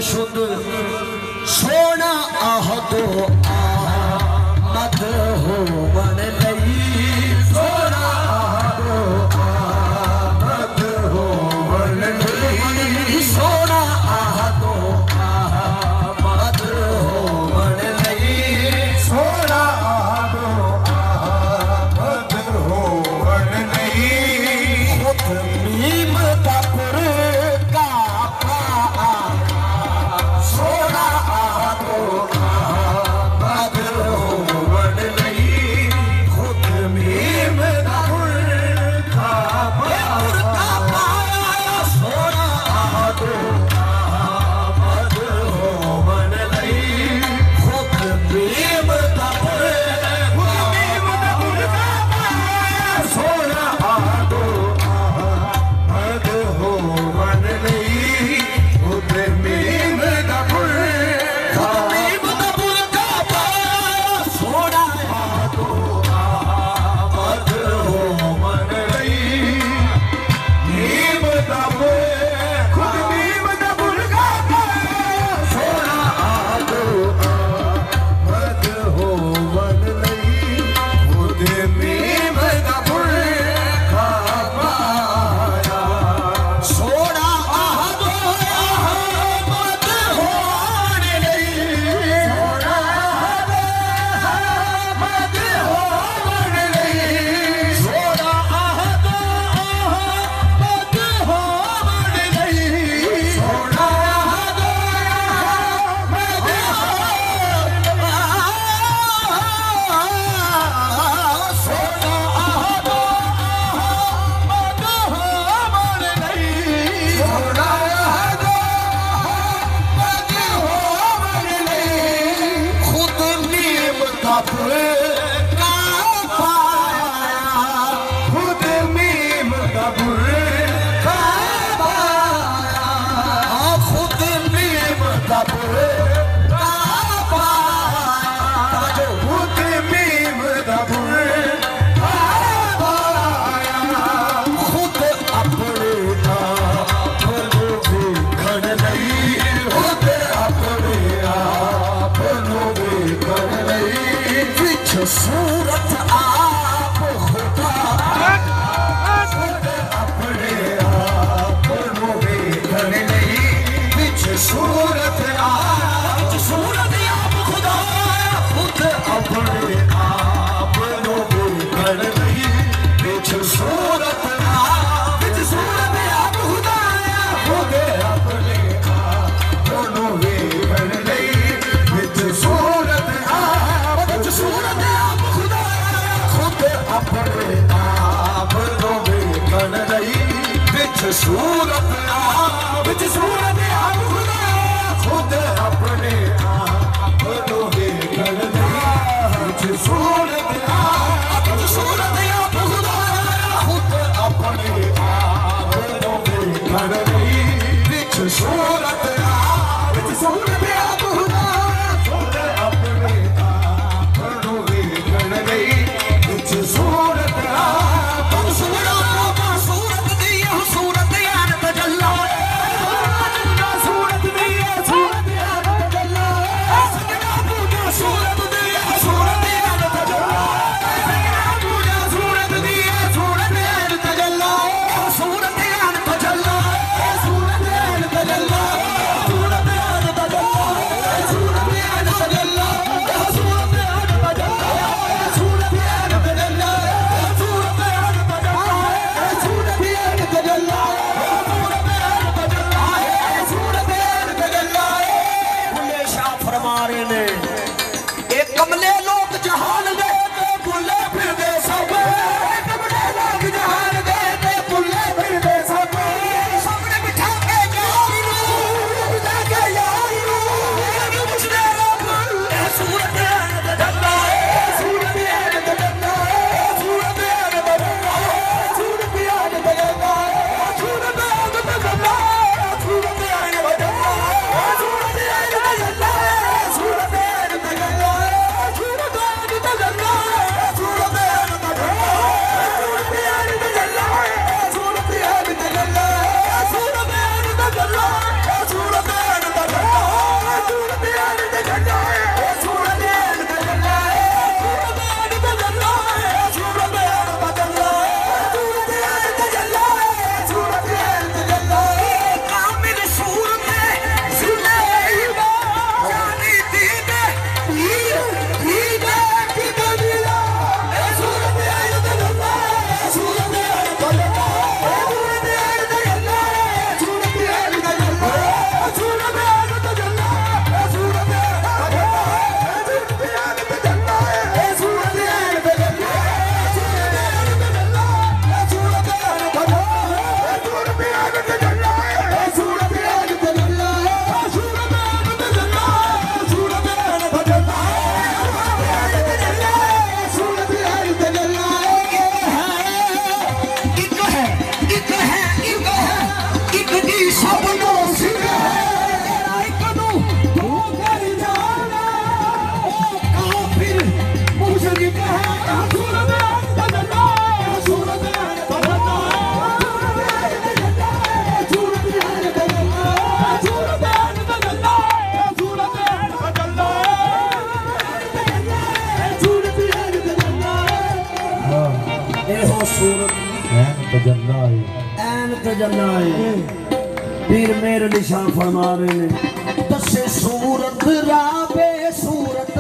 शुद्ध सोना आह तो मत हो मन लई सोना आह तो मत हो मन लई सोना आह तो मत हो मन लई सोना आह तो मत हो मन लई खुद नीम का पुर का सोना आह तो मत हो मन लई खुद नीम का पुर का पाया सोना आह तो मत हो मन लई खुद नीम का पुर का पाया सोना आह तो मत हो मन लई खुद नीम का पुर का पाया सोना आह तो मत हो मन लई नीम का पुर खुद नीम का पुर का पाया सोना आह तो मत हो मन लई खुद नीम का पुर का पाया सोना आह तो मत हो मन लई सोना मत हो मन लई सोना आह तो मत हो मन लई सोना खुद नीम का पुर का पाया खुद नीम का पुर का पाया खुद नीम का पुर का पाया खुद नीम का पुर का पाया खुद अपने आप लोगे खड़ लई खुद अपने आप लोगे खड़ लई विच सूरत आप खुदा खुद अपने आप लोगे खड़ लई विच सूरत आप खुदा खुद अपने आप लोगे खड़ लई विच सूरत आप खुदा खुद अपने आप लोगे खड़ लई विच सूरत आप खुदा खुद अपने आप लोगे खड़ लई विच सूरत आप खुदा खुद अपने आप लोगे खड़ लई विच सूरत आप खुदा खुद अपने आप लोगे खड़ लई विच सूरत आप खुदा खुद अपने आप लोगे खड़ लई विच सूरत आप सूरत दी सूरत यान तजल्ला सूरत दी सूरत यान तजल्ला सजना पूजा सूरत दी सूरत यान तजल्ला सजना पूजा सूरत दी सूरत यान तजल्ला सूरत यान तजल्ला सूरत यान तजल्ला सूरत यान तजल्ला सूरत यान तजल्ला सूरत यान तजल्ला सूरत यान तजल्ला सूरत यान तजल्ला सूरत यान तजल्ला सूरत यान तजल्ला बुल्ले शाह फरमा रहे ने एक कमले लोग जहान दे ते बुल्ले फिरदे सब कमले लोग जहान दे ते बुल्ले फिरदे सब सबने बिठा के यार बिठा के यार मुझे रब सूरत यान तजल्ला सूरत यान तजल्ला सूरत यान तजल्ला सूरत यान तजल्ला सूरत यान तजल्ला सूरत यान तजल्ला सूरत यान तजल्ला सूरत यान तजल्ला सूरत सूरत ऐन तजल्ला ऐन तजल्ला पीर मेरे निशान फरमा रहे ने दसे सूरत राबे सूरत